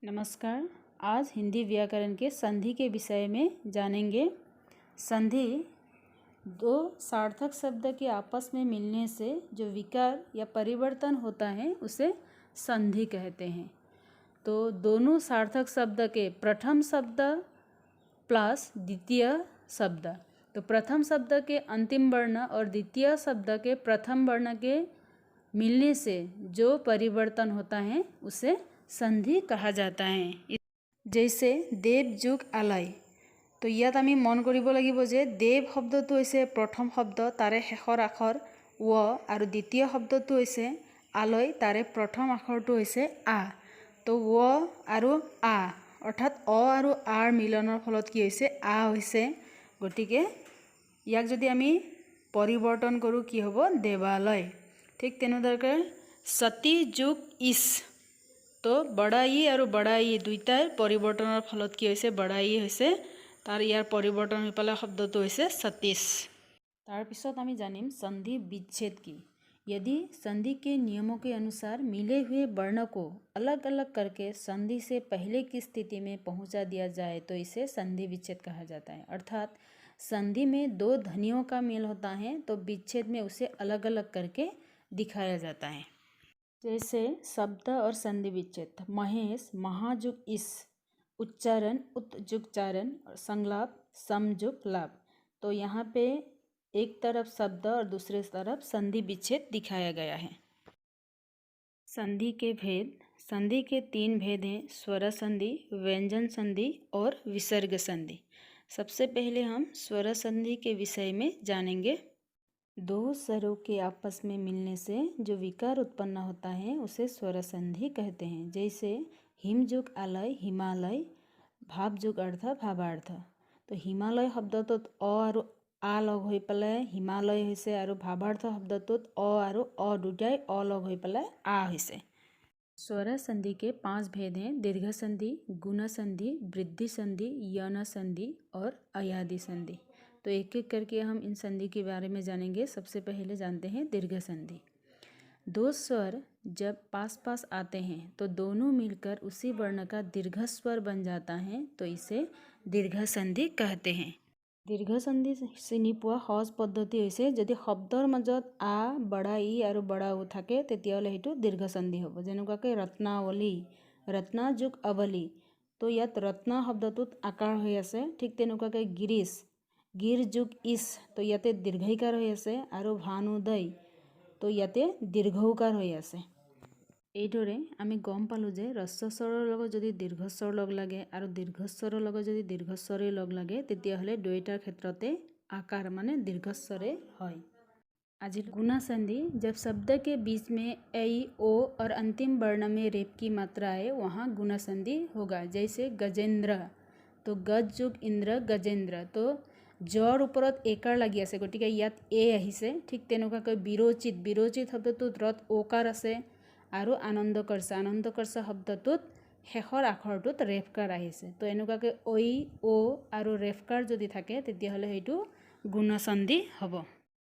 नमस्कार। आज हिंदी व्याकरण के संधि के विषय में जानेंगे। संधि दो सार्थक शब्द के आपस में मिलने से जो विकार या परिवर्तन होता है उसे संधि कहते हैं। तो दोनों सार्थक शब्द के प्रथम शब्द प्लस द्वितीय शब्द, तो प्रथम शब्द के अंतिम वर्ण और द्वितीय शब्द के प्रथम वर्ण के मिलने से जो परिवर्तन होता है उसे संधि कहा जाता है। जैसे देव जुग आलय, तो ইয়াত আমি মন কৰিব লাগিব যে দেৱ শব্দটো হৈছে প্ৰথম শব্দ, তাৰে শেষৰ আখৰ ৱ, আৰু দ্বিতীয় শব্দটো হৈছে আলয়, তাৰে প্ৰথম আখৰটো হৈছে আ। তো ৱ আৰু আ অৰ্থাৎ অ আৰু আৰ মিলনৰ ফলত কি হৈছে আ হৈছে। গতিকে ইয়াক যদি আমি পৰিৱৰ্তন কৰোঁ কি হ'ব দেৱালয়। ঠিক তেনেদৰে সতী যুগ ইছ, तो बड़ा ই और बड़ा ই दुईटार परिवर्तনৰ फलत কি হৈছে बड़ा ই হৈছে, तार यार परिवर्तन হৈ পেলাই শব্দটো হৈছে सतीश। तार पिছত आमी जानिम संधि विच्छेद की। यदि संधि के नियमों के अनुसार मिले हुए वर्ण को अलग अलग करके संधि से पहले की स्थिति में पहुंचा दिया जाए तो इसे संधि विच्छेद कहा जाता है। अर्थात संधि में दो ध्वनियों का मेल होता है तो विच्छेद में उसे अलग अलग करके दिखाया जाता है। जैसे शब्द और संधि विच्छेद, महेश महाजुग इस, उच्चारण उत्जुगचारण और संलाप समजुग लाभ। तो यहाँ पे एक तरफ शब्द और दूसरे तरफ संधि विच्छेद दिखाया गया है। संधि के भेद, संधि के तीन भेद हैं, स्वर संधि, व्यंजन संधि और विसर्ग संधि। सबसे पहले हम स्वर संधि के विषय में जानेंगे। दो स्वरों के आपस में मिलने से जो विकार उत्पन्न होता है उसे स्वर संधि कहते हैं। जैसे हिम जुग आलय हिमालय, भाव जुग अर्थ भावार्थ। तो हिमालय शब्दটোত अ और आ लग হৈ পেলাই हिमालय হৈছে আৰু भावार्थ शब्दটোত अ और अ দুটাই अ लग হৈ পেলাই आ হৈছে। स्वर संधि के 5 भेद हैं, दीर्घ संधि, गुण संधि, वृद्धि संधि, यौन संधि और अयादि संधि। तो एक एक करके हम इन संधि के बारे में जानेंगे। सबसे पहले जानते हैं दीर्घ संधि। दो स्वर जब पास पास आते हैं तो दोनों मिलकर उसी वर्ण का दीर्घ स्वर बन जाता है, तो इसे दीर्घ संधि कहते हैं। दीर्घ संधि চিনি পোৱা সহজ পদ্ধতি হৈছে যদি শব্দৰ মাজত আ, বড়া ই আৰু বড়া উ থাকে তেতিয়াহ'লে সেইটো দীৰ্ঘ সন্ধি হ'ব। যেনেকুৱাকৈ ৰত্নাৱলী, ৰত্না যোগ অৱলী, তো ইয়াত ৰত্না শব্দটোত আকাৰ হৈ আছে। ঠিক তেনেকুৱাকৈ গিৰিশ, গিৰ যোগ ইছ, তো ইয়াতে দীৰ্ঘইকাৰ হৈ আছে, আৰু ভানুদয়, তো ইয়াতে দীৰ্ঘৌকাৰ হৈ আছে। এইদৰে আমি গম পালোঁ যে হ্ৰস্বস্বৰৰ লগত যদি দীৰ্ঘস্বৰ লগ লাগে আৰু দীৰ্ঘস্বৰৰ লগত যদি দীৰ্ঘস্বৰে লগ লাগে তেতিয়াহ'লে দুয়োটাৰ ক্ষেত্ৰতে आकार माने दीर्घस्वरे হয়। आज गुना संधि, जब शब्द के बीच में ऐ ओ और अंतिम वर्ण में रेप की मात्रा है वहाँ गुना संधि होगा। जैसे गजेंद्र, तो गज जुग इंद्र गजेंद्र, तो जर ऊपरत एकार লাগি আছে গতিকে ইয়াত এ আহিছে। ঠিক তেনেকুৱাকৈ বিৰোচিত, বিৰোচিত শব্দটোত ৰত ওকাৰ আছে আৰু আনন্দকৰ্ষ, আনন্দকৰ্ষ শব্দটোত শেষৰ আখৰটোত ৰেফকাৰ আহিছে। তো এনেকুৱাকৈ ঐ ও আৰু ৰেফকাৰ যদি থাকে তেতিয়াহ'লে সেইটো गुण संधि हब।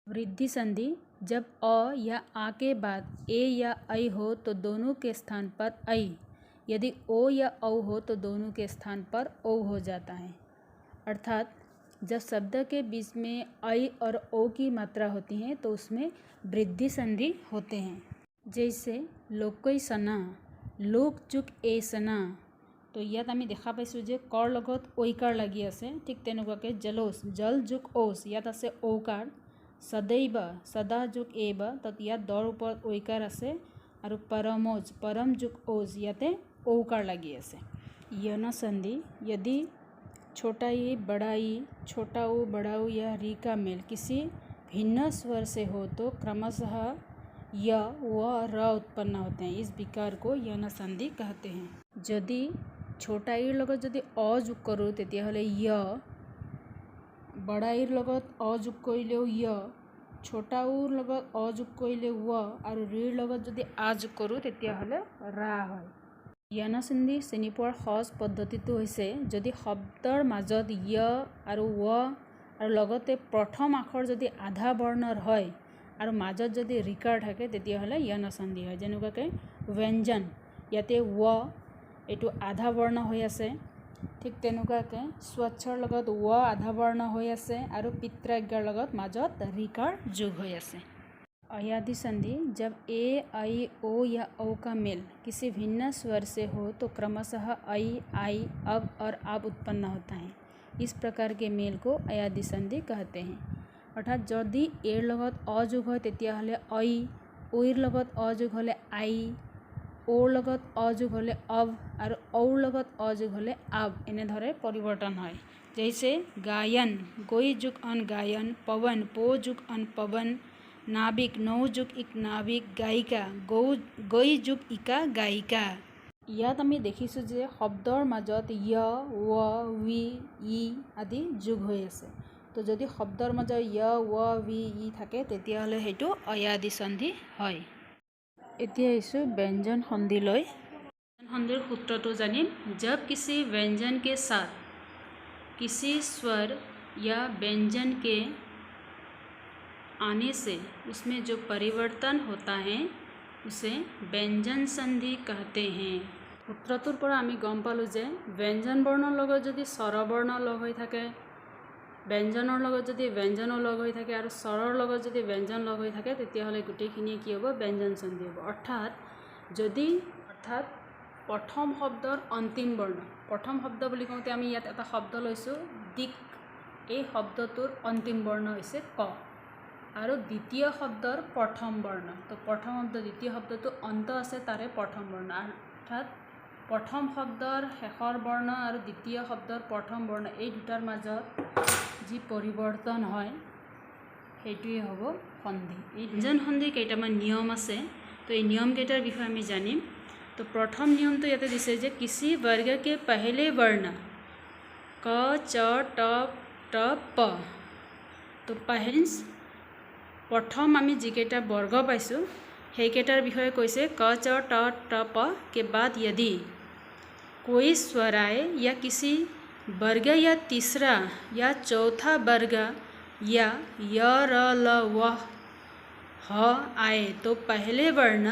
वृद्धि संधि, जब अ या आ के बाद ए या ऐ हो तो दोनों के स्थान पर ऐ, यदि ओ या औ हो तो दोनों के स्थान पर ओ हो जाता है। अर्थात जब शब्द के बीच में ऐ और ओ की मात्रा होती है तो उसमें वृद्धि संधि होते हैं। जैसे लोकै सना, लोक जुग ए सना, तो ইয়াত আমি দেখা পাইছোঁ যে কৰ লগত ঐকাৰ লাগি আছে। ঠিক তেনেকুৱাকৈ জলোচ, জল যোগ ঔচ, ইয়াত আছে ঔকাৰ। সদৈৱ, সদা যোগ এব, তাত ইয়াত দৰ ওপৰত ঐকাৰ আছে, আৰু পৰমোজ, পৰম যোগ ঔজ, ইয়াতে ঔকাৰ লাগি আছে। यौन संधि, यदि छोटा ई बड़ा ई, छोटा ऊ बड़ा ऊ या री का मेल किसी भिन्न स्वर से हो तो क्रमशः य व र उत्पन्न होते हैं। इस विकार को यौन संधि कहते हैं। यदि छोटा ईर লগত যদি অ যোগ কৰোঁ তেতিয়াহ'লে য়, বড়া ঈৰ লগত অ যোগ কৰিলেও য়, ছোটা উৰ লগত অ যোগ কৰিলে ৱ, আৰু ৰিৰ লগত যদি আ যোগ কৰোঁ তেতিয়াহ'লে ৰা হয়। यौन संधि চিনি পোৱাৰ সহজ পদ্ধতিটো হৈছে যদি শব্দৰ মাজত য় আৰু ৱ আৰু লগতে প্ৰথম আখৰ যদি আধা বৰ্ণৰ হয় আৰু মাজত যদি ৰিকাৰ থাকে তেতিয়াহ'লে यौन संधि হয়। যেনেকুৱাকৈ ব্যঞ্জন, ইয়াতে ৱ এইটো আধা বৰ্ণ হৈ আছে। ঠিক তেনেকুৱাকৈ স্বচ্ছৰ লগত ৱ আধা বৰ্ণ হৈ আছে আৰু পিত্ৰাজ্ঞাৰ লগত মাজত ৰিকাৰ যোগ হৈ আছে। अयादी संधि जब ए आई ओ या औ का मेल किसी भिन्न स्वर से हो तो क्रमशः आई अब और आप उत्पन्न होता है। इस प्रकार के मेल को अयादी संधि कहते हैं। अर्थात यदि एर लगत अ जोग হয় তেতিয়াহ'লে ऐ, ओर लगत अ जोग হ'লে आई, ओर लगत अ जोग হ'লে अब और और लगत अ जोग হ'লে आब এনেধৰে পৰিৱৰ্তন হয়। जैसे गायन गोई जुग अन गायन, पवन पो जुग अन पवन, नाविक नौ जुग इक नाविक, गायिका गई जुग इका गायिका। ইয়াত আমি দেখিছোঁ যে শব্দৰ মাজত য়, ৱ, ৱি, ই আদি যোগ হৈ আছে। তো যদি শব্দৰ মাজত য়, ৱ, ৱি, ই থাকে তেতিয়াহ'লে সেইটো অয়াদি সন্ধি হয়। এতিয়া আহিছোঁ ব্যঞ্জন সন্ধিলৈ। ব্যঞ্জন সন্ধিৰ সূত্ৰটো জানিম। जब किसी व्यंजन के साथ किसी स्वर या व्यंजन के आने से उसमें जो परिवर्तन होता है उसे व्यंजन संधि कहते हैं। সূত্ৰটোৰ পৰা আমি গম পালোঁ যে ব্যঞ্জন বৰ্ণৰ লগত যদি স্বৰবৰ্ণ লগ হৈ থাকে, ব্যঞ্জনৰ লগত যদি ব্যঞ্জনো লগ হৈ থাকে আৰু স্বৰৰ লগত যদি ব্যঞ্জন লগ হৈ থাকে তেতিয়াহ'লে গোটেইখিনিয়ে কি হ'ব? ব্যঞ্জন সন্ধি হ'ব। অৰ্থাৎ প্ৰথম শব্দৰ অন্তিম বৰ্ণ, প্ৰথম শব্দ বুলি কওঁতে আমি ইয়াত এটা শব্দ লৈছোঁ দিক। এই শব্দটোৰ অন্তিম বৰ্ণ হৈছে ক আৰু দ্বিতীয় শব্দৰ প্ৰথম বৰ্ণ। তো প্ৰথম শব্দ দ্বিতীয় শব্দটো অন্ত আছে তাৰে প্ৰথম বৰ্ণ। অৰ্থাৎ প্ৰথম শব্দৰ শেষৰ বৰ্ণ আৰু দ্বিতীয় শব্দৰ প্ৰথম বৰ্ণ এই দুটাৰ মাজত যি পৰিৱৰ্তন হয় সেইটোৱে হ'ব সন্ধি। এই ব্যঞ্জন সন্ধিৰ কেইটামান নিয়ম আছে। তো এই নিয়মকেইটাৰ বিষয়ে আমি জানিম। তো প্ৰথম নিয়মটো ইয়াতে দিছে যে किसी वर्ग के पहले वर्ण क च ट ट प। তো প্ৰথম আমি যিকেইটা বৰ্গ পাইছোঁ সেইকেইটাৰ বিষয়ে কৈছে क च ट ट प के बाद यदि कोई स्वर आए या किसी वर्ग या तीसरा या चौथा वर्ग या य र ल व ह आए तो पहले वर्ण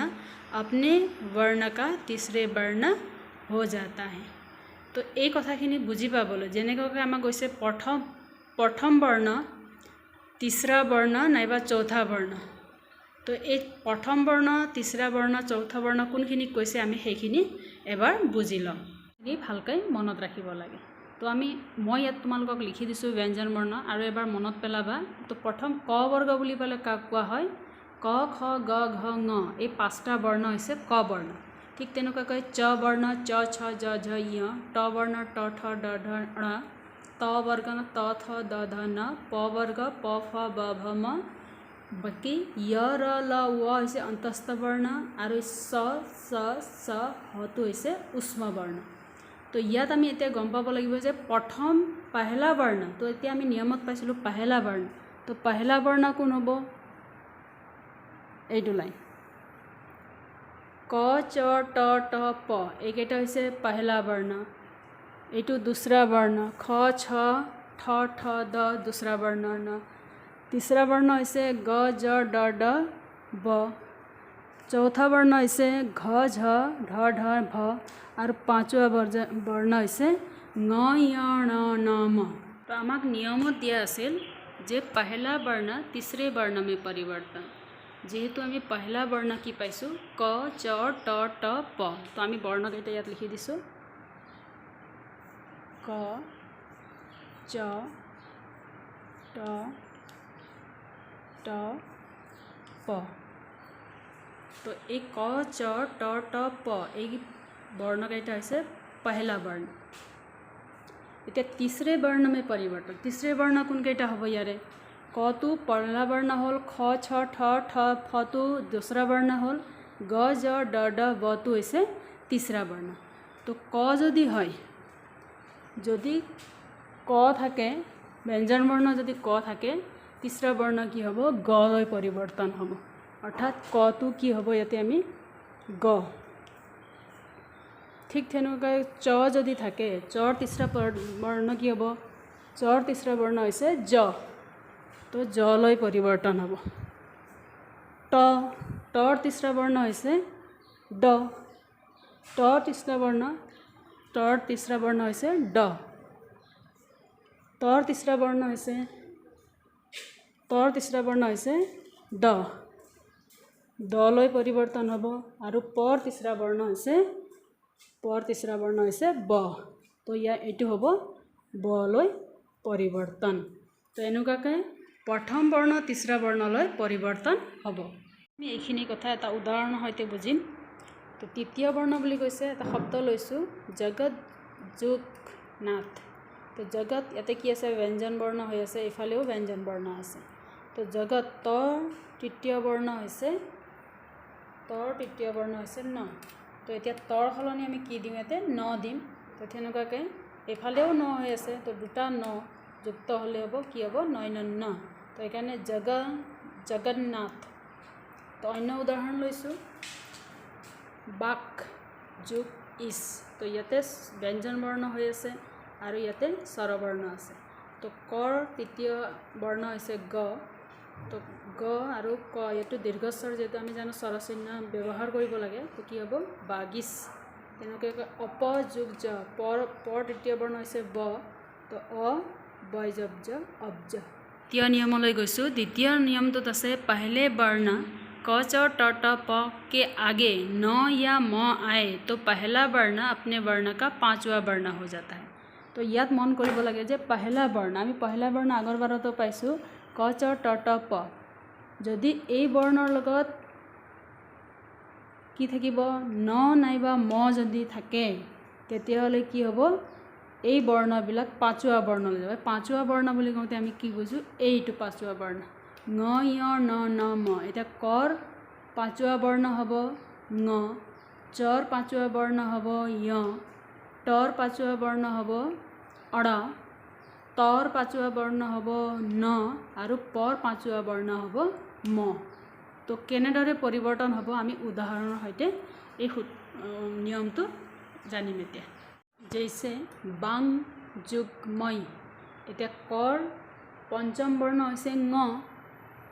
अपने वर्ण का तीसरे वर्ण हो जाता है। तो এই কথাখিনি বুজি পাবলৈ যেনেকৈ আমাক কৈছে প্ৰথম বৰ্ণ, तीसरा वर्ण नाइबा चौथा वर्ण। तो এই প্ৰথম বৰ্ণ, तीसरा वर्ण, चौथा वर्ण কোনখিনিক কৈছে আমি সেইখিনি এবাৰ বুজি লওঁ। এই ভালকৈ মনত ৰাখিব লাগে। তো মই ইয়াত তোমালোকক লিখি দিছোঁ ব্যঞ্জন বৰ্ণ আৰু এবাৰ মনত পেলাবা। তো প্ৰথম ক বৰ্গ বুলি ক'লে কাক কোৱা হয়? ক, খ, গ, ঘ, ঙ এই পাঁচটা বৰ্ণ হৈছে ক বৰ্ণ। ঠিক তেনেকুৱাকৈ চ বৰ্ণ চ, ছ, জ, ঝ, ঞ, ট বৰ্ণ ট, ঠ, ড, ঢ, ণ, त वर्ग त, थ, द, ध, न, प वर्ग प, फ, ब, भ, म। बाकी य, र, ल, व হৈছে অন্তস্থ বৰ্ণ আৰু স, স, স, হটো হৈছে উষ্ম বৰ্ণ। তো ইয়াত আমি এতিয়া গম পাব লাগিব যে প্ৰথম পহলা বৰ্ণ। তো এতিয়া আমি নিয়মত পাইছিলোঁ পহলা বৰ্ণ। তো পহলা বৰ্ণ কোন হ'ব? এইটো লাইন ক চ ট ট প এইকেইটা হৈছে পহলা বৰ্ণ। এইটো दूसरा वर्ण ख छ ठ ठ द दूसरा वर्ण न। तीसरा वर्ण হৈছে ग ज ड ड ब। चौथा वर्ण হৈছে घ झ ढ ढ भ আৰু पांचवा वर्ण হৈছে ङ य ण न म। तो আমাক নিয়মত দিয়া আছিল যে पहला वर्ण तीसरे वर्ण में परिवर्तन। যেহেতু আমি पहला वर्ण কি পাইছোঁ ক চ ট ট প। তো আমি বৰ্ণকেইটা ইয়াত লিখি দিছোঁ क च ट ट प। तो এই क च ट ट प এই বৰ্ণকেইটা হৈছে पहला वर्ण। এতিয়া तीसरे वर्ण में परिवर्तन। तीसरे वर्ण কোনকেইটা হ'ব ইয়াৰে? क तो पहला वर्ण হ'ল, ख छ ठ ठ फ तो दूसरा वर्ण হ'ল, ग ज ड ड ब तो হৈছে तीसरा वर्ण। तो क যদি হয়, যদি ক থাকে ব্যঞ্জন বৰ্ণ যদি ক থাকে तीसरा वर्ण কি হ'ব? গ লৈ পৰিৱৰ্তন হ'ব। অৰ্থাৎ কটো কি হ'ব ইয়াতে আমি গ। ঠিক তেনেকৈ চ যদি থাকে চৰ तीसरा वर्ण কি হ'ব? চৰ तीसरा वर्ण হৈছে জ। তো জ লৈ পৰিৱৰ্তন হ'ব। টৰ तीसरा वर्ण হৈছে ড। টৰ तीसरा वर्ण তৰ তিসৰা বৰ্ণ হৈছে ড তৰ তিসৰা বৰ্ণ হৈছে ড ডলৈ পৰিৱৰ্তন হ'ব আৰু পৰ তিসৰা বৰ্ণ হৈছে ব তো এইটো হ'ব বলৈ পৰিৱৰ্তন তো এনেকুৱাকৈ প্ৰথম বৰ্ণ তিসৰা বৰ্ণলৈ পৰিৱৰ্তন হ'ব আমি এইখিনি কথা এটা উদাহৰণৰ সৈতে বুজিম তো তৃতীয় বৰ্ণ বুলি কৈছে এটা শব্দ লৈছোঁ জগত যোগ নাথ তো জগত ইয়াতে কি আছে ব্যঞ্জন বৰ্ণ হৈ আছে এফালেও ব্যঞ্জন বৰ্ণ আছে তো জগত তৃতীয় বৰ্ণ হৈছে ন তো এতিয়া তৰ সলনি আমি কি দিম ইয়াতে ন দিম তো তেনেকুৱাকৈ এফালেও ন হৈ আছে তো দুটা ন যুক্ত হ'লে হ'ব কি হ'ব নয়নন্য তো এইকাৰণে জগন্নাথ তো অন্য উদাহৰণ লৈছোঁ বাক যোগ ইছ তো ইয়াতে ব্যঞ্জন বৰ্ণ হৈ আছে আৰু ইয়াতে স্বৰবৰ্ণ আছে তো কৰ তৃতীয় বৰ্ণ হৈছে গ তো গ আৰু ক এইটো দীৰ্ঘস্বৰ যেহেতু আমি জানো স্বৰচিহ্ন ব্যৱহাৰ কৰিব লাগে তো কি হ'ব বাগিছ তেনেকৈ অপ যোগ জ পৰ তৃতীয় বৰ্ণ হৈছে ব তো অ বৈজব জ অব্জ দ্বিতীয় নিয়মলৈ গৈছোঁ দ্বিতীয় নিয়মটোত আছে पहले वर्ण क च ट ट प के आगे न या म आए तो पहला वर्ण अपने वर्ण का पांचवा वर्ण हो जाता है तो ইয়াত মন কৰিব লাগে যে पहला वर्ण আমি पहला वर्ण আগৰ বাৰতো পাইছোঁ ক চ ট ট প যদি এই বৰ্ণৰ লগত কি থাকিব ন নাইবা ম যদি থাকে তেতিয়াহ'লে কি হ'ব এই বৰ্ণবিলাক পাঁচুৱা বৰ্ণলৈ যাব পাঁচুৱা বৰ্ণ বুলি কওঁতে আমি কি বুজো এইটো পাঁচুৱা বৰ্ণ ন য় ন ন ম এটা কৰ পাঁচুৱা বৰ্ণ হ'ব ন চৰ পাঁচুৱা বৰ্ণ হ'ব য় টৰ পাঁচুৱা বৰ্ণ হ'ব অড তৰ পাঁচুৱা বৰ্ণ হ'ব ন আৰু পৰ পাঁচুৱা বৰ্ণ হ'ব ম তো কেনেদৰে পৰিৱৰ্তন হ'ব আমি উদাহৰণৰ সৈতে এই নিয়মটো জানিম এতিয়া जैसे बांग जुग मई এতিয়া কৰ পঞ্চম বৰ্ণ হৈছে ঙ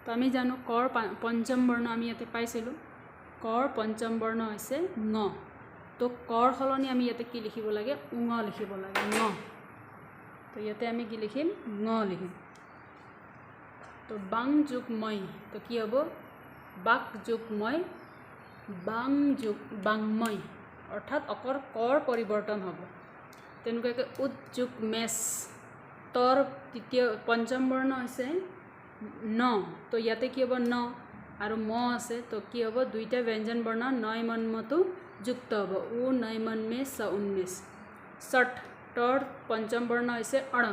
তো আমি জানো কৰ পঞ্চম বৰ্ণ আমি ইয়াতে পাইছিলোঁ কৰ পঞ্চম বৰ্ণ হৈছে ঙ তো কৰ সলনি আমি ইয়াতে কি লিখিব লাগে ঙ লিখিব লাগে ঙ তো ইয়াতে আমি কি লিখিম ঙ লিখিম তো বাং যোগ মই তো কি হ'ব বাক যোগ মই বাং যোগ বাংময় অৰ্থাৎ অকৰ কৰ পৰিৱৰ্তন হ'ব তেনেকুৱাকৈ উদ যোগ মেচ তৰ তৃতীয় পঞ্চম বৰ্ণ হৈছে ন তো ইয়াতে কি হ'ব ন আৰু ম আছে তো কি হ'ব দুইটা ব্যঞ্জন বৰ্ণ নয় মনমতো যুক্ত হ'ব উ নয় মন মে স উন্মেষ ষট তৰ পঞ্চম বৰ্ণ হৈছে অড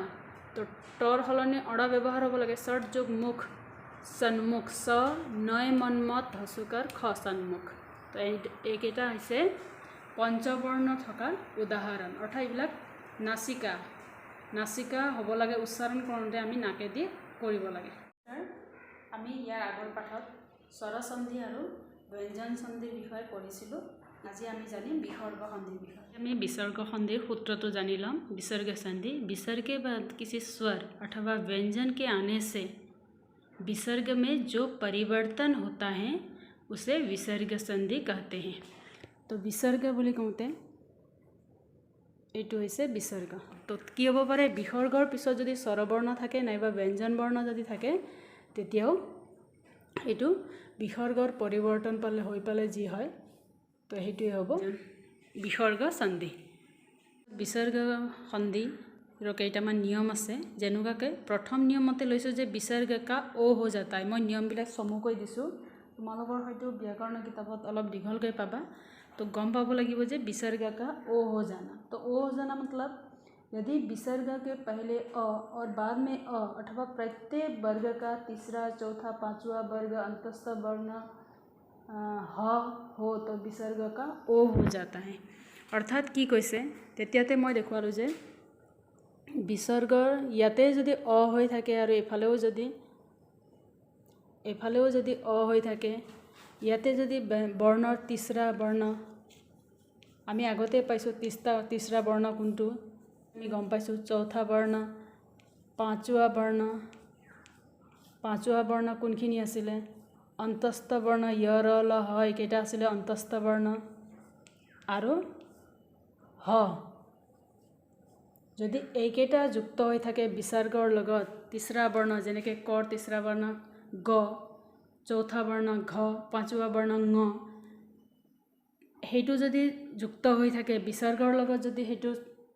তো তৰ সলনি অড ব্যৱহাৰ হ'ব লাগে ষট যোগ মুখ সন্মুখ স নয় মনমত হসুকাৰ খ সন্মুখ তো এইকেইটা হৈছে পঞ্চবৰ্ণ থকা উদাহৰণ অৰ্থাৎ এইবিলাক নাসিকা হ'ব লাগে উচ্চাৰণ কৰোঁতে আমি নাকেদি কৰিব লাগে আমি ইয়াৰ আগৰ পাঠত স্বৰসন্ধি আৰু ব্যঞ্জন সন্ধিৰ বিষয়ে পঢ়িছিলোঁ আজি আমি জানিম বিসৰ্গ সন্ধিৰ বিষয়ে আমি विसर्ग সন্ধিৰ সূত্ৰটো জানি ল'ম विसर्ग संधि विसर्ग के बाद किसी स्वर अथवा व्यंजन के आने से विसर्ग में जो परिवर्तन होता है उसे विसर्ग संधि कहते हैं तो विसर्ग বুলি কওঁতে এইটো হৈছে বিসৰ্গ তো কি হ'ব পাৰে বিসৰ্গৰ পিছত যদি স্বৰবৰ্ণ থাকে নাইবা ব্যঞ্জন বৰ্ণ যদি থাকে তেতিয়াও এইটো বিসৰ্গৰ পৰিৱৰ্তন পালে যি হয় তো সেইটোৱে হ'ব বিসৰ্গ সন্ধি বিসৰ্গ সন্ধিৰ কেইটামান নিয়ম আছে যেনেকুৱাকৈ প্ৰথম নিয়মতে লৈছোঁ যে বিসৰ্গ কা ও हो जाता है মই নিয়মবিলাক চমুকৈ দিছোঁ তোমালোকৰ হয়তো ব্যাকৰণ কিতাপত অলপ দীঘলকৈ পাবা तो गम पाब लगे जे विसर्ग का ओ हो जाना तो ओ हो जाना मतलब यदि विसर्ग के पहले अ और बाद में अ अथवा प्रत्येक वर्ग का तीसरा चौथा पांचवा वर्ग अंतस्थ वर्ण ह हो तो विसर्ग का ओ हो जाता है अर्थात কি কৈছে তেতিয়াতে মই দেখুৱালো যে বিসৰ্গৰ ইয়াতে যদি অ হৈ থাকে আৰু এফালেও যদি অ হৈ থাকে ইয়াতে যদি বৰ্ণৰ তিসৰা বৰ্ণ আমি আগতে পাইছোঁ তিসৰা বৰ্ণ কোনটো আমি গম পাইছোঁ চৌথা বৰ্ণ পাঁচवा বৰ্ণ কোনখিনি আছিলে অন্তস্থ বৰ্ণ য় ৰ ল হ এইকেইটা আছিলে অন্তস্থ বৰ্ণ আৰু হ যদি এইকেইটা যুক্ত হৈ থাকে বিসৰ্গৰ লগত তিসৰা বৰ্ণ যেনেকৈ কৰ তিসৰা বৰ্ণ গ, চৌথা বৰ্ণ ঘ, পাঁচৱা বৰ্ণ ঙ, সেইটো যদি যুক্ত হৈ থাকে বিসৰ্গৰ লগত যদি সেইটো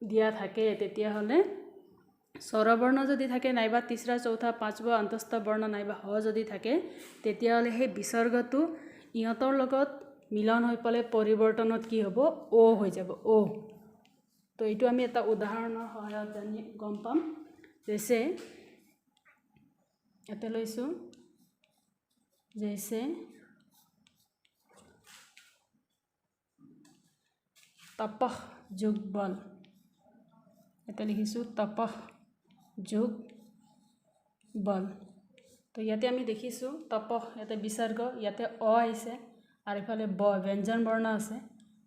দিয়া থাকে তেতিয়াহ'লে স্বৰবৰ্ণ যদি থাকে নাইবা তিসৰা চৌথা পাঁচৱা অন্তস্থ বৰ্ণ নাইবা হ যদি থাকে তেতিয়াহ'লে সেই বিসৰ্গটো ইহঁতৰ লগত মিলন হৈ পেলাই পৰিৱৰ্তনত কি হ'ব ও হৈ যাব ও। তো এইটো আমি এটা উদাহৰণৰ সহায়ত জানি গম পাম। জেছে ইয়াতে লৈছোঁ জেছে তপহ যোগ বল, ইয়াতে লিখিছোঁ তপহ যোগ বল। তো ইয়াতে আমি দেখিছোঁ তপহ ইয়াতে বিসৰ্গ ইয়াতে অ আহিছে আৰু ইফালে ব ব্যঞ্জন বৰ্ণ আছে।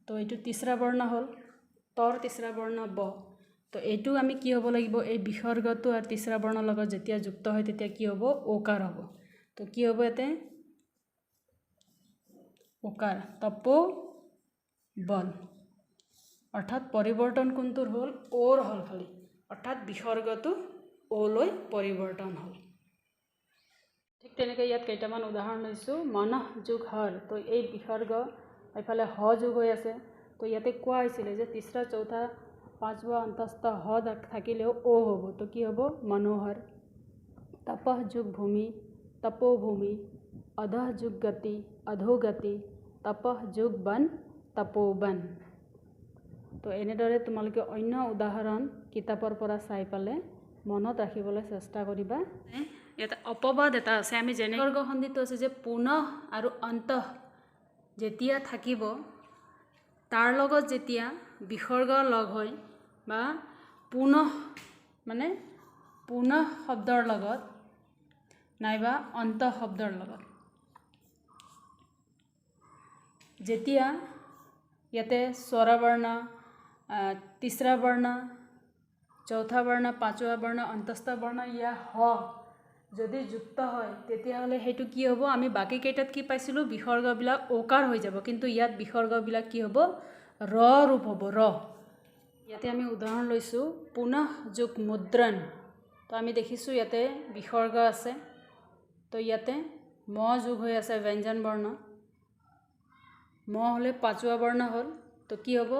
তো এইটো তিসৰা বৰ্ণ হ'ল তৰ তিসৰা বৰ্ণ ব। তো এইটো আমি কি হ'ব লাগিব এই বিসৰ্গটো আৰু তিসৰা বৰ্ণৰ লগত যেতিয়া যুক্ত হয় তেতিয়া কি হ'ব ওকাৰ হ'ব। তো কি হ'ব ইয়াতে ওকাৰ তপো বল, অৰ্থাৎ পৰিৱৰ্তন কোনটোৰ হ'ল ওৰ হ'ল খালি, অৰ্থাৎ বিসৰ্গটো ওলৈ পৰিৱৰ্তন হ'ল। ঠিক তেনেকৈ ইয়াত কেইটামান উদাহৰণ লৈছোঁ মনঃ যোগ হৰ। তো এই বিসৰ্গ এইফালে হ যোগ হৈ আছে। তো ইয়াতে কোৱা হৈছিলে যে তিসৰা চৌথা পাঁচৱা অন্তস্থ হ থাকিলেও ও হ'ব। তো কি হ'ব মনোহৰ। তপহ যোগ ভূমি তপোভূমি, অধঃ যোগ গতি অধোগতি, তপহ যোগ বন তপোবন। তো এনেদৰে তোমালোকে অন্য উদাহৰণ কিতাপৰ পৰা চাই পালে মনত ৰাখিবলৈ চেষ্টা কৰিবা। ইয়াতে অপবাদ এটা আছে আমি যেনে বিসৰ্গ সন্ধিটো আছে যে পুনঃ আৰু অন্তঃ যেতিয়া থাকিব তাৰ লগত যেতিয়া বিসৰ্গ লগ হয় বা পুনঃ মানে পুনঃ শব্দৰ লগত নাইবা অন্তঃ শব্দৰ লগত যেতিয়া ইয়াতে স্বৰবৰ্ণ তিসৰা বৰ্ণ চৌথা বৰ্ণ পাঁচৱা বৰ্ণ অন্তস্থ বৰ্ণ ইয়া হ যদি যুক্ত হয় তেতিয়াহ'লে সেইটো কি হ'ব আমি বাকী কেইটাত কি পাইছিলোঁ বিসৰ্গবিলাক ওকাৰ হৈ যাব, কিন্তু ইয়াত বিসৰ্গবিলাক কি হ'ব ৰ ৰূপ হ'ব ৰ। ইয়াতে আমি উদাহৰণ লৈছোঁ পুনঃ যোগ মুদ্ৰণ। তো আমি দেখিছোঁ ইয়াতে বিসৰ্গ আছে। তো ইয়াতে ম যোগ হৈ আছে ব্যঞ্জন বৰ্ণ, ম হ'লে পাঁচৱা বৰ্ণ হ'ল। তো কি হ'ব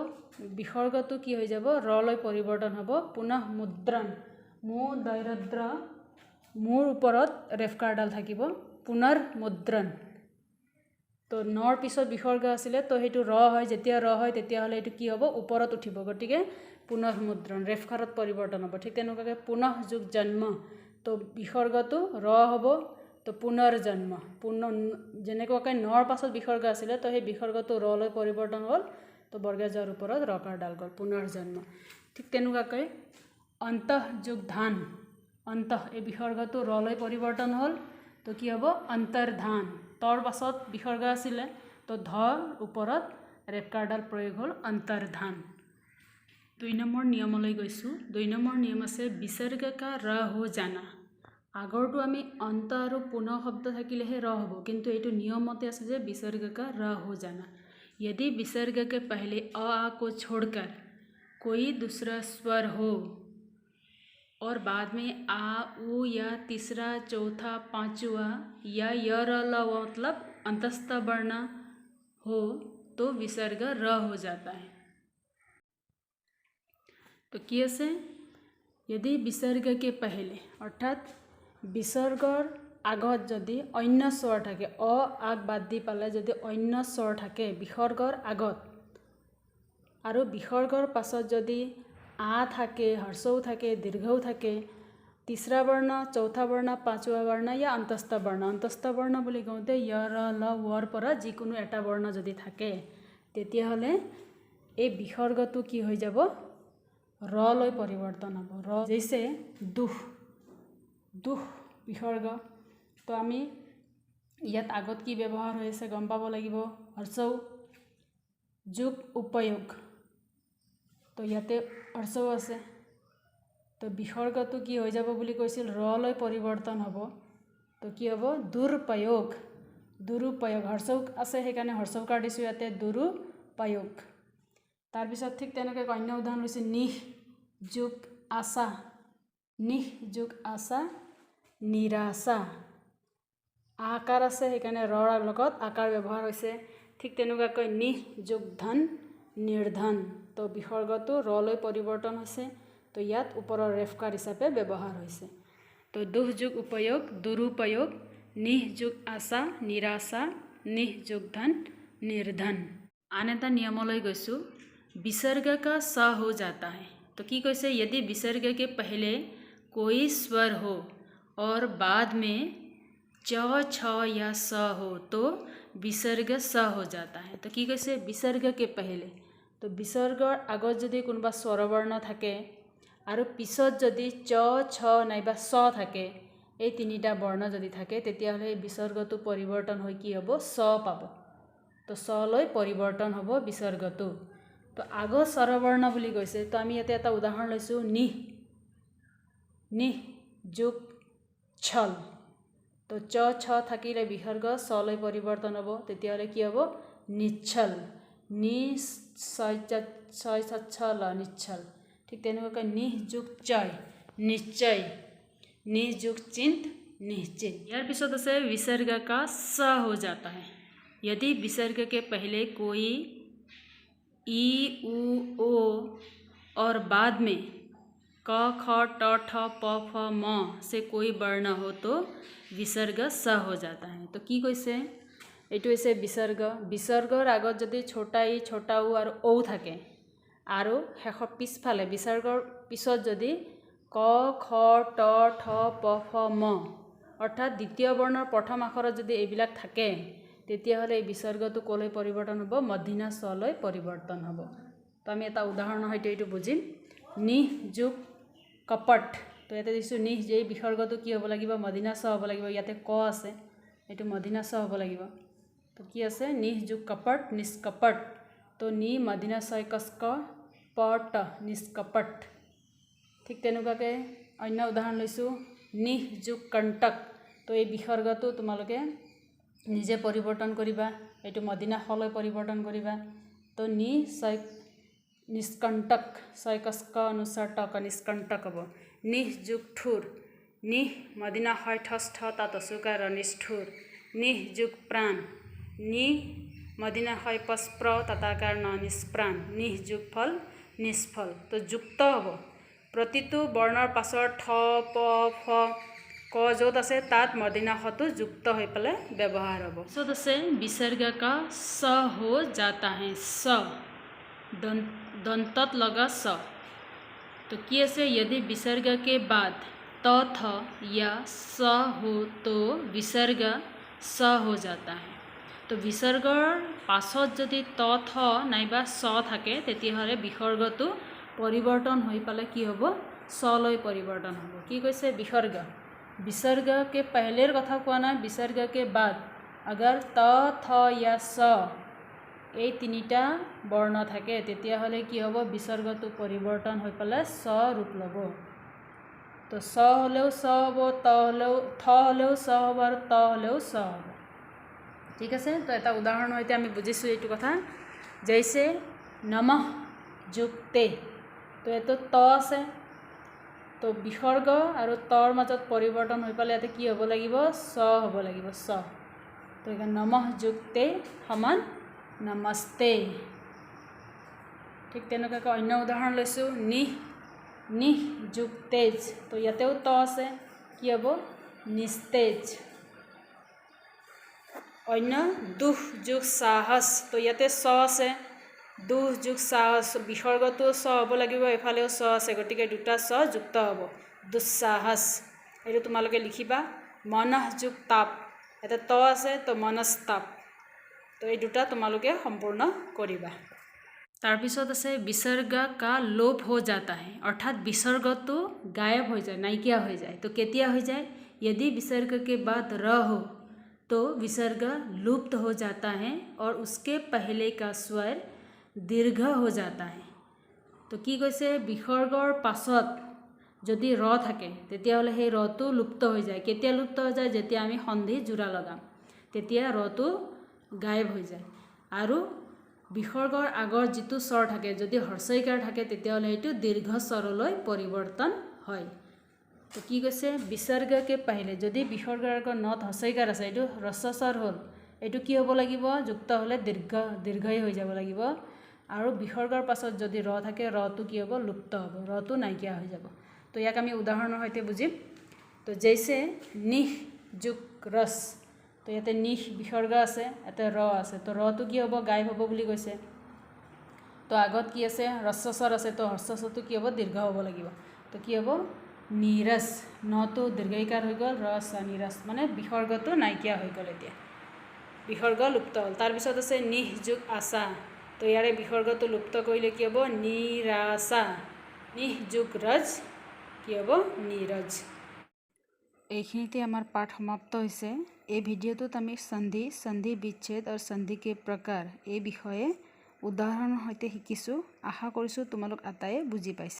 বিসৰ্গটো কি হৈ যাব ৰলৈ পৰিৱৰ্তন হ'ব পুনঃ মুদ্ৰণ। মু দৈৰদ্ৰ মোৰ ওপৰত ৰেফকাৰডাল থাকিব পুনৰ মুদ্ৰণ। তো নৰ পিছত বিসৰ্গ আছিলে তো সেইটো ৰ হয়, যেতিয়া ৰ হয় তেতিয়াহ'লে এইটো কি হ'ব ওপৰত উঠিব, গতিকে পুনৰ মুদ্ৰণ ৰেফকাৰত পৰিৱৰ্তন হ'ব। ঠিক তেনেকুৱাকৈ পুনঃ যোগ জন্ম। তো বিসৰ্গটো ৰ হ'ব তো পুনৰ জন্ম যেনেকুৱাকৈ নৰ পাছত বিসৰ্গ আছিলে তো সেই বিসৰ্গটো ৰলৈ পৰিৱৰ্তন হ'ল তো বৰ্গজৰ ওপৰত ৰকাৰডাল গ'ল পুনৰ জন্ম। ঠিক তেনেকুৱাকৈ অন্তঃ যোগ ধান, অন্তঃ এই বিসৰ্গটো ৰলৈ পৰিৱৰ্তন হ'ল তো কি হ'ব অন্তৰ্ধান। তৰ পাছত বিসৰ্গ আছিলে তো ধৰ ওপৰত ৰেফকাৰডাল প্ৰয়োগ হ'ল অন্তৰ্ধান। 2 নম্বৰ নিয়মলৈ গৈছোঁ। 2 নম্বৰ নিয়ম আছে বিসৰ্গ কা ৰ हो जाना। আগৰটো আমি অন্ত আৰু পুনঃ শব্দ থাকিলেহে ৰ হ'ব, কিন্তু এইটো নিয়মতে আছে যে विसर्ग का र हो जाना। यदि विसर्ग के पहले अ आ को छोड़कर कोई दूसरा स्वर हो और बाद में आ उ या तीसरा चौथा पांचवा या य र ल मतलब अंतस्थ वर्ण हो तो विसर्ग र हो जाता है। तो कैसे यदि विसर्ग के पहले अर्थात विसर्गर আগত যদি অন্য স্বৰ থাকে অ আগ বাদ দি পালে যদি অন্য স্বৰ থাকে বিসৰ্গৰ আগত আৰু বিসৰ্গৰ পাছত যদি আ থাকে হৰ্ষও থাকে দীৰ্ঘও থাকে তিসৰা বৰ্ণ চৌথা বৰ্ণ পাঁচৱা বৰ্ণ या অন্তস্থ বৰ্ণ বুলি কওঁতে য় ৰ ল ৱৰ পৰা যিকোনো এটা বৰ্ণ যদি থাকে তেতিয়াহ'লে এই বিসৰ্গটো কি হৈ যাব ৰ লৈ পৰিৱৰ্তন হ'ব। ৰ যেছে দুহ দুহ বিসৰ্গ। তো আমি ইয়াত আগত কি ব্যৱহাৰ হৈ আছে গম পাব লাগিব হৰ্ষও যোগ উপয়োগ। তো ইয়াতে হৰ্ষও আছে তো বিসৰ্গটো কি হৈ যাব বুলি কৈছিল ৰ লৈ পৰিৱৰ্তন হ'ব। তো কি হ'ব দুৰুপয়োগ হৰ্ষও আছে সেইকাৰণে হৰ্ষৌকাৰ দিছোঁ ইয়াতে দুৰুপয়োগ। তাৰপিছত ঠিক তেনেকৈ অন্য উদাহৰণ লৈছে নিহ যোগ আশা, নিহ যোগ আশা নিৰাশা। আকাৰ আছে সেইকাৰণে ৰৰ লগত আকাৰ ব্যৱহাৰ হৈছে। ঠিক তেনেকুৱাকৈ নিহ যোগ ধন নিৰ্ধন, তো বিসৰ্গটো ৰলৈ পৰিৱৰ্তন হৈছে, তো ইয়াত ওপৰৰ ৰেফকাৰ হিচাপে ব্যৱহাৰ হৈছে। তো দুহ যোগ উপয়োগ দুৰুপয়োগ, নিহ যোগ আশা নিৰাশা, निह যোগ धन निर्धन। आन एटा नियमলৈ গৈছোঁ, विसर्ग का स हो जाता है। तो की कैसे, यदि विसर्ग के पहले कोई स्वर हो और बाद में च छ या स हो तो विसर्ग स हो जाता है। तो की कैसे, विसर्ग के पहले, तो विसर्गर आगत যদি কোনোবা স্বৰবৰ্ণ থাকে আৰু পিছত যদি চ ছ নাইবা স থাকে, এই তিনিটা বৰ্ণ যদি থাকে তেতিয়াহ'লে এই বিসৰ্গটো পৰিৱৰ্তন হৈ কি হ'ব, স পাব। তো সলৈ পৰিৱৰ্তন হ'ব বিসৰ্গটো। তো আগৰ স্বৰবৰ্ণ বুলি কৈছে, তো আমি ইয়াতে এটা উদাহৰণ লৈছোঁ, নিহ, নিহ যোগ ছল। তো চ ছ থাকিলে বিসৰ্গ সলৈ পৰিৱৰ্তন হ'ব, তেতিয়াহ'লে কি হ'ব, নিচ্ছল, নি ছয় ছল নিচ্ছল। ঠিক তেনেকুৱাকৈ নিহ যোগ চয় নিশ্চয়, निह जुग चिंत निश्चित। यार पिछों से विसर्ग का स हो जाता है। यदि विसर्ग के पहले कोई ई उ ओ और बाद में क ख ट ठ प फ म से कोई वर्ण हो तो विसर्ग स हो जाता है। तो की कैसे, এইটো হৈছে বিসৰ্গ। বিসৰ্গৰ আগত যদি ছোটা ই ছোটা উ আৰু ঔ থাকে আৰু শেষৰ পিছফালে বিসৰ্গৰ পিছত যদি ক খ ট ঠ প ফ ম অৰ্থাৎ দ্বিতীয় বৰ্ণৰ প্ৰথম আখৰত যদি এইবিলাক থাকে, তেতিয়াহ'লে এই বিসৰ্গটো ক'লৈ পৰিৱৰ্তন হ'ব, মধ্যিনা সলৈ পৰিৱৰ্তন হ'ব। তো আমি এটা উদাহৰণৰ সৈতে এইটো বুজিম। নিহ যোগ কপট, তো ইয়াতে দিছোঁ নিহ, যে এই বিসৰ্গটো কি হ'ব লাগিব, মধ্যিনা স হ'ব লাগিব। ইয়াতে ক আছে, এইটো মধ্যিনা স হ'ব লাগিব। তো কি আছে, নিহ যোগ কপট নিষ্কপট, তো নি মধ্যিনা ছয় কস্ক পট নিষ্কপট। ঠিক তেনেকুৱাকৈ অন্য উদাহৰণ লৈছোঁ, নিহ যোগ কণ্টক। তো এই বিসৰ্গটো তোমালোকে নিজে পৰিৱৰ্তন কৰিবা, এইটো মদিনা সলৈ পৰিৱৰ্তন কৰিবা। তো নি ছয় নিষ্কণ্টক, ছয় কস্ক অনুসাৰ টক নিষ্কণ্টক হ'ব। নিহ যোগ ঠুৰ, নিহ মদিনা হয় ঠচ ঠ তাত অচুকাৰ নিষ্ঠুৰ। নিহ যোগ প্ৰাণ, নি মদিনা হয় পস্প্ৰ তাতাকাৰ ন নিষ্প্ৰাণ। নিহ যোগ ফল নিষ্ফল। তো যুক্ত হ'ব, প্ৰতিটো বৰ্ণৰ পাছৰ ঠ প ফ ক য'ত আছে তাত মদিনা হটো যুক্ত হৈ পেলাই ব্যৱহাৰ হ'ব। য'ত আছে विसर्ग का स हो जाता है, स दंतत लगा स। तो की আছে, यदि विसर्ग के बाद त थ या स हो तो विसर्ग स हो जाता है। तो विसर्गर पाছত যদি ত থ নাইবা স থাকে, তেতিয়াহ'লে বিসৰ্গটো परिवर्तन हो पाले कि हम सলৈ परिवर्तन हम। कि कैसे, विसर्ग, विसर्ग के पहले कथा कोआ ना, विसर्ग के बाद अगर त थ या स এই তিনিটা বৰ্ণ থাকে, তেতিয়াহ'লে কি হ'ব, বিসৰ্গটো পৰিৱৰ্তন হৈ পেলাই স ৰূপ ল'ব। তো স হ'লেও স হ'ব, ত হ'লেও থ হ'লেও স হ'ব আৰু ত হ'লেও স হ'ব। ঠিক আছে, তো এটা উদাহৰণ সৈতে আমি বুজিছোঁ এইটো কথা। জৈছে নমঃ যুক্তে, তো এইটো ত আছে, তো বিসৰ্গ আৰু তৰ মাজত পৰিৱৰ্তন হৈ পালে ইয়াতে কি হ'ব লাগিব, স হ'ব লাগিব, স। তো এতিয়া নমঃ যুক্তে সমান নমস্তে। ঠিক তেনেকুৱাকৈ অন্য উদাহৰণ লৈছোঁ, নিহ, নিহ যোগ তেজ, তো ইয়াতেও ত আছে, কি হ'ব, নিস্তেজ। অন্য দুহ যোগ সাহস, তো ইয়াতে স আছে, দুহ যোগ সাহস, বিসৰ্গটো স হ'ব লাগিব, এফালেও স আছে, গতিকে দুটা স যুক্ত হ'ব, দুঃসাহস। এইটো তোমালোকে লিখিবা। মনঃ যোগ তাপ, ইয়াতে ত আছে, তো মনস্তাপ। তো এই দুটা তোমালোকে সম্পূৰ্ণ কৰিবা। তাৰপিছত আছে विसर्ग का लोप हो जाता है, अर्थात विसर्गটো गायब हो जाए, नाइकिया हो जाए। तो केतिया हो जाए, यदि विसर्ग के बाद र हो तो विसर्ग लुप्त हो जाता है और उसके पहले का स्वर दीर्घ हो जाता है। तो की कैसे, विसर्गर पाছত যদি ৰ থাকে তেতিয়াহ'লে সেই ৰটো লুপ্ত হৈ যায়। কেতিয়া লুপ্ত হৈ যায়, যেতিয়া আমি সন্ধি জোৰা লগাম তেতিয়া ৰটো গায়ব হৈ যায়। আৰু বিসৰ্গৰ আগৰ যিটো স্বৰ থাকে যদি হৰ্ষইকাৰ থাকে তেতিয়াহ'লে এইটো দীৰ্ঘ স্বৰলৈ পৰিৱৰ্তন হয়। তো কি কৈছে বিসৰ্গকে পাহিলে যদি বিসৰ্গৰ আগত নত হৰ্ষইকাৰ আছে এইটো হ্ৰস্ব স্বৰ হ'ল এইটো কি হ'ব লাগিব যুক্ত হ'লে দীৰ্ঘই হৈ যাব লাগিব আৰু বিসৰ্গৰ পাছত যদি ৰ থাকে ৰটো কি হ'ব লুপ্ত হ'ব ৰটো নাইকিয়া হৈ যাব। তো ইয়াক আমি উদাহৰণৰ সৈতে বুজিম। তো জৈছে নিহ যুক ৰস তো ইয়াতে নিহ বিসৰ্গ আছে ইয়াতে ৰ আছে তো ৰটো কি হ'ব গায়ব হ'ব বুলি কৈছে। তো আগত কি আছে হ্ৰস্ব স্বৰ আছে তো হ্ৰস্ব স্বৰটো কি হ'ব দীৰ্ঘ হ'ব লাগিব। তো কি হ'ব নিৰস নটো দীৰ্ঘইকাৰ হৈ গ'ল ৰস নিৰস মানে বিসৰ্গটো নাইকিয়া হৈ গ'ল এতিয়া বিসৰ্গ লুপ্ত হ'ল। তাৰপিছত আছে নিহ যুগ আশা তো ইয়াৰে বিসৰ্গটো লুপ্ত কৰিলে কি হ'ব নিৰাশা নিহ যুগ ৰজ কি হ'ব নীৰজ। এইখিনিতে আমাৰ পাঠ সমাপ্ত হৈছে। এই ভিডিঅ'টোত আমি সন্ধি বিচ্ছেদ আৰু সন্ধি কে প্ৰকাৰ এই বিষয়ে উদাহৰণৰ সৈতে শিকিছোঁ। আশা কৰিছোঁ তোমালোক আটাইয়ে বুজি পাইছা।